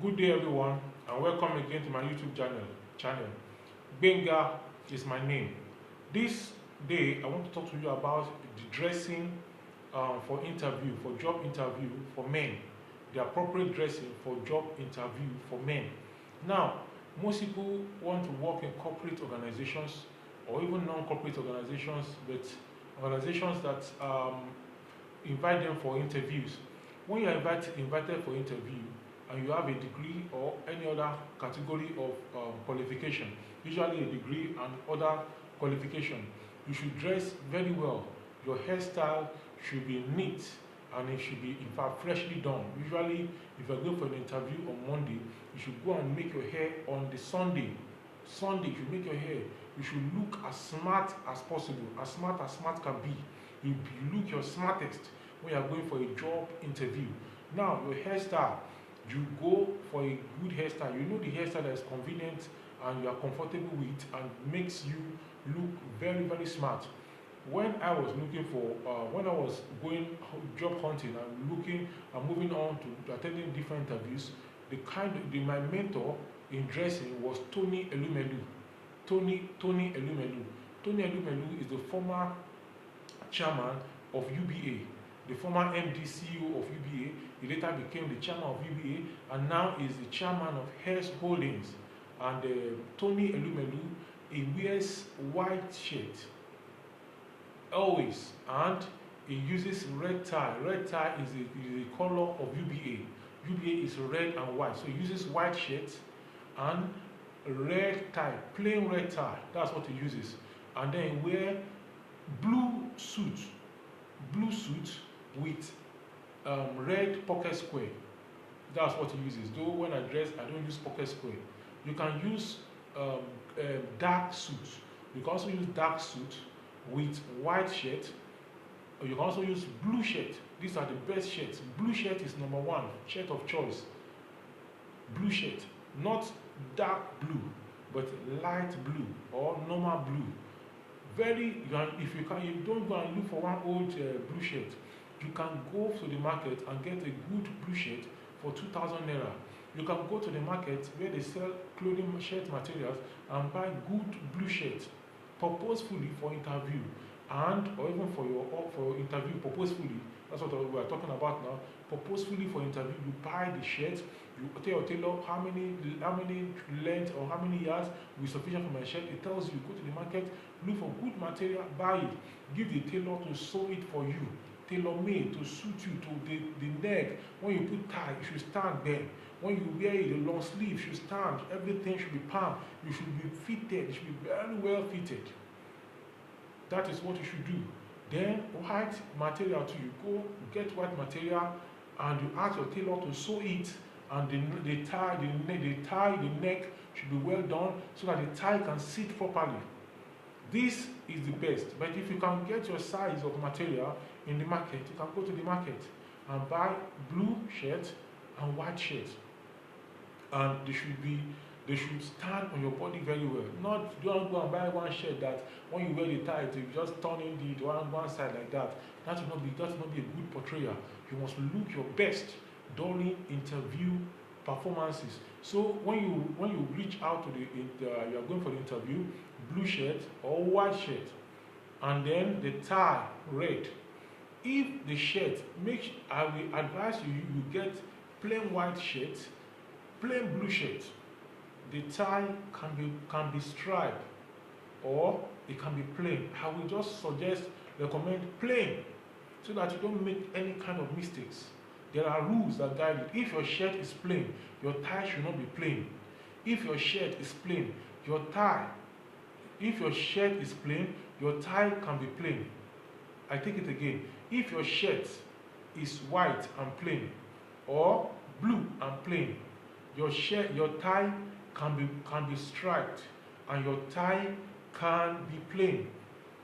Good day, everyone, and welcome again to my YouTube channel. Benga is my name. This day, I want to talk to you about the dressing for interview, for job interview for men. The appropriate dressing for job interview for men. Now, most people want to work in corporate organizations or even non-corporate organizations, but organizations that invite them for interviews. When you are invited for interview and you have a degree or any other category of qualification, usually a degree and other qualification, you should dress very well. Your hairstyle should be neat and it should be in fact freshly done. Usually, if you're going for an interview on Monday, you should go and make your hair on the Sunday. Sunday, you should make your hair. You should look as smart as possible, as smart can be. You look your smartest when you are going for a job interview. Now, your hairstyle, you go for a good hairstyle. You know the hairstyle that is convenient and you are comfortable with and makes you look very, very smart. When I was looking for, when I was going job hunting and moving on to attending different interviews, my mentor in dressing was Tony Elumelu. Tony Elumelu. Tony Elumelu is the former chairman of UBA, the former MD CEO of UBA. He later became the chairman of UBA and now is the chairman of Hearst Holdings. And Tony Elumelu, he wears white shirt always, and he uses red tie. Red tie is the color of UBA. UBA is red and white, so he uses white shirt and red tie, plain red tie. That's what he uses. And then he wear blue suit with red pocket square. That's what he uses. Though when I dress, I don't use pocket square. You can use dark suit. You can also use dark suit with white shirt. Or you can also use blue shirt. These are the best shirts. Blue shirt is number one shirt of choice. Blue shirt, not dark blue, but light blue or normal blue. If you don't go and look for one old blue shirt, you can go to the market and get a good blue shirt for 2,000 naira. You can go to the market where they sell clothing shirt materials and buy good blue shirt purposefully for interview or even for interview purposefully. That's what we are talking about now. Purposefully for interview, you buy the shirt. You tell your tailor how many length or how many yards will be sufficient for my shirt. It tells you, go to the market, look for good material, buy it, give the tailor to sew it for you, tailor made to suit you to the neck. When you put tie, it should stand there. When you wear it, the long sleeve should stand. Everything should be palm. You should be fitted. It should be very well fitted. That is what you should do. Then white material too. You go get white material and you ask your tailor to sew it, and the neck should be well done so that the tie can sit properly. This is the best. But if you can get your size of material in the market, you can go to the market and buy blue shirt and white shirt. And they should stand on your body very well. Not don't go and buy one shirt that when you wear the tie, you just turn in the one side like that. That will not be a good portrayal. You must look your best during interview performances. So when you reach out to you are going for the interview, blue shirt or white shirt, and then the tie red. If the shirt, I will advise you get plain white shirt, plain blue shirt. The tie can be striped or it can be plain. I will just recommend plain so that you don't make any kind of mistakes. There are rules that guide it. If your shirt is plain, your tie should not be plain. If your shirt is plain, if your shirt is plain, your tie can be plain. I take it again. If your shirt is white and plain or blue and plain, your tie can be striped and your tie can be plain.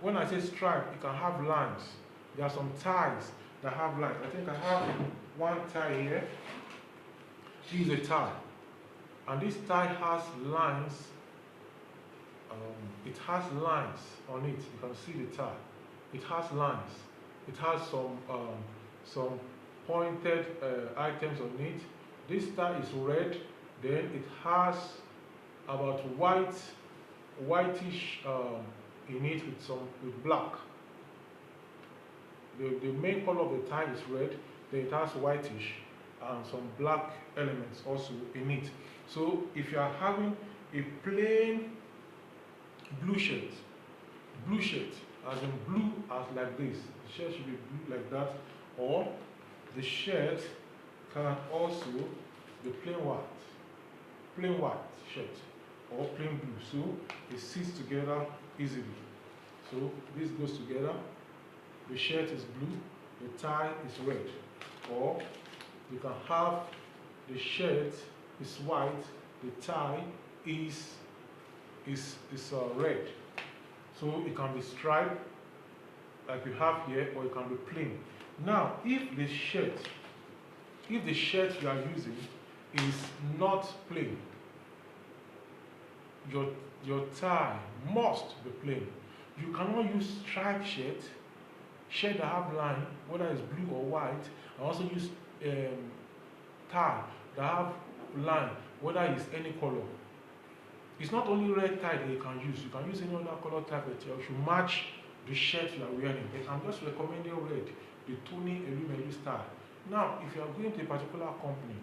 When I say striped, it can have lines. There are some ties that have lines. I think I have one tie here. This is a tie, and this tie has lines. It has lines on it. You can see the tie. It has lines. It has some pointed items on it. This tie is red, then it has about whitish in it with black. The main color of the tie is red, then it has whitish and some black elements also in it. So if you are having a plain blue shirt as in blue as like this, the shirt should be blue like that, or the shirt can also be plain white shirt or plain blue, so it sits together easily. So this goes together. The shirt is blue, the tie is red, or you can have the shirt is white, the tie is red. So it can be striped like you have here, or it can be plain. Now, if the shirt you are using is not plain, your tie must be plain. You cannot use striped shirt that have line, whether it's blue or white, and also use tie that have line, whether it's any color. It's not only red tie that you can use any other color type that you should match the shirt you are wearing. I'm just recommending red, the Tony Elumelu style. Now, if you are going to a particular company,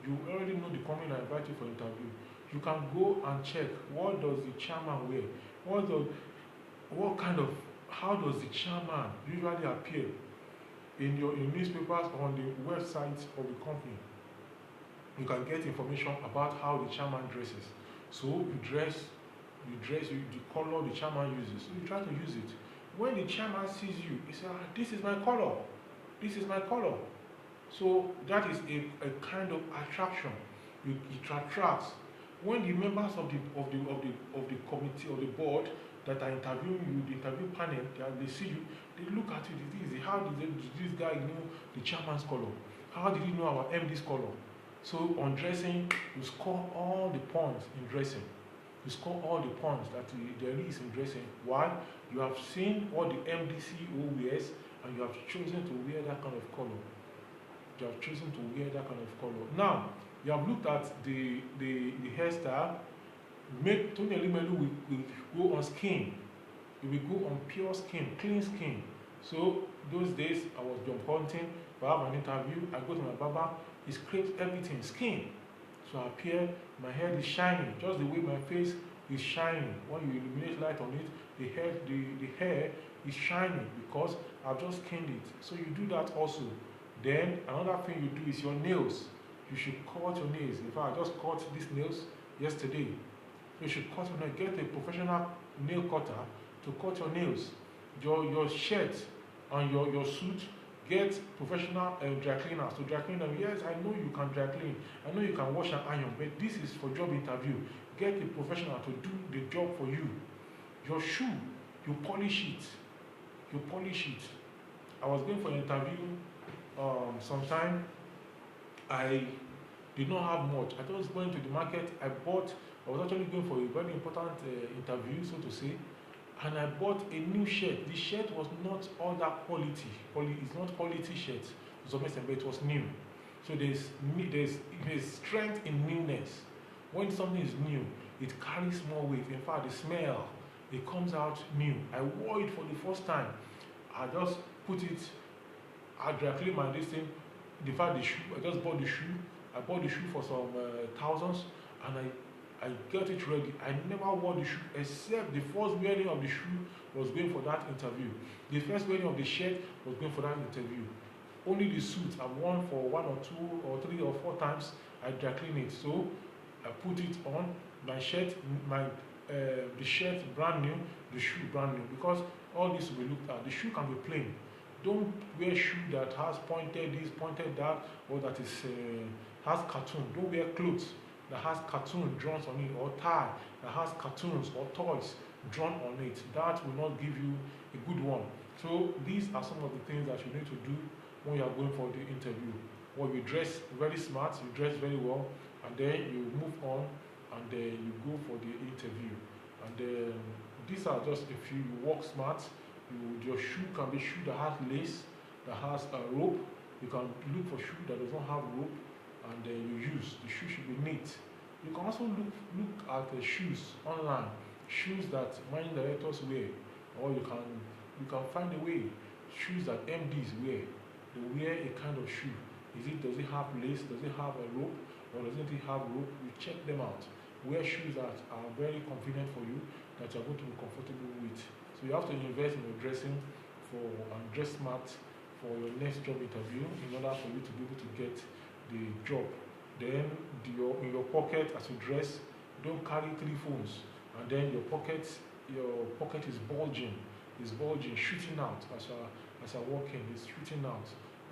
you already know the company that invite you for interview. You can go and check, what does the chairman wear? How does the chairman usually appear in your newspapers or on the website of the company? You can get information about how the chairman dresses. So you dress the color the chairman uses. So you try to use it. When the chairman sees you, he says, this is my color. This is my color. So that is a kind of attraction. It attracts. When the members of the committee or the board that are interviewing you, the interview panel, they see you, they look at you. How did this guy know the chairman's color? How did he know our MD's color? So on dressing, you score all the points in dressing. You score all the points that there is in dressing. Why? You have seen what the MDCO wears, and you have chosen to wear that kind of color. You have chosen to wear that kind of color. Now, you have looked at the hairstyle. Tony Elumelu will go on skin. He will go on pure skin, clean skin. So those days I was job hunting. If I have an interview, I go to my barber. He scrapes everything, skin. So I appear, my head is shining, just the way my face is shining. When you illuminate light on it, the hair is shining because I've just skinned it. So you do that also. Then another thing you do is your nails. You should cut your nails. In fact, I just cut these nails yesterday. You should cut your nails. Get a professional nail cutter to cut your nails. Your shirt and your suit, get professional dry cleaners to dry clean them. Yes, I know you can dry clean. I know you can wash and iron, but this is for job interview. Get a professional to do the job for you. Your shoe, you polish it. You polish it. I was going for an interview sometime. I did not have much. I was going to the market. I was actually going for a very important interview, so to say. And I bought a new shirt. The shirt was not all that quality. It's not quality shirt to some extent, but it was new. So there's strength in newness. When something is new, it carries more weight. In fact, the smell, it comes out new. I wore it for the first time. I just put it, I dry clean my this thing. In fact, the shoe, I just bought the shoe. I bought the shoe for some thousands, and I got it ready. I never wore the shoe except the first wearing of the shoe was going for that interview. The first wearing of the shirt was going for that interview. Only the suit I've worn for 1 or 2 or 3 or 4 times. I dry clean it. So I put it on. My shirt, the shirt brand new, the shoe brand new. Because all this will be looked at. The shoe can be plain. Don't wear shoe that has pointed this, pointed that, or that is has cartoon. Don't wear clothes that has cartoon drawn on it, or tie that has cartoons or toys drawn on it. That will not give you a good one. So these are some of the things that you need to do when you are going for the interview. Well, you dress very smart, you dress very well, and then you move on, and then you go for the interview. And then these are just a few. You walk smart. Your shoe can be shoe that has lace, that has a rope. You can look for shoe that does not have rope, and then you use. The shoe should be neat. You can also look at the shoes online, shoes that managing directors wear, or you can find a way shoes that MDs wear. They wear a kind of shoe. Does it have lace? Does it have a rope? Or doesn't it have rope? You check them out. Wear shoes that are very convenient for you, that you're going to be comfortable with. So you have to invest in your dressing and dress smart for your next job interview in order for you to be able to get the job. Then in your pocket as you dress, don't carry 3 phones, and then your pocket is bulging, shooting out as I walk in, it's shooting out.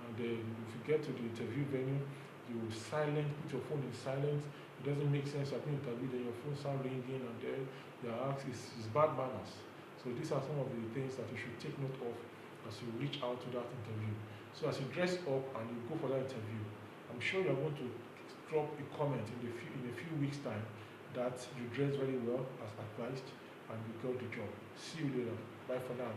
And then if you get to the interview venue, you put your phone in silent. It doesn't make sense at an interview, then your phone start ringing, and then your ask is bad manners. So these are some of the things that you should take note of as you reach out to that interview. So as you dress up and you go for that interview, I'm sure you're going to drop a comment in a few weeks' time that you dress very well as advised and you got the job. See you later. Bye for now.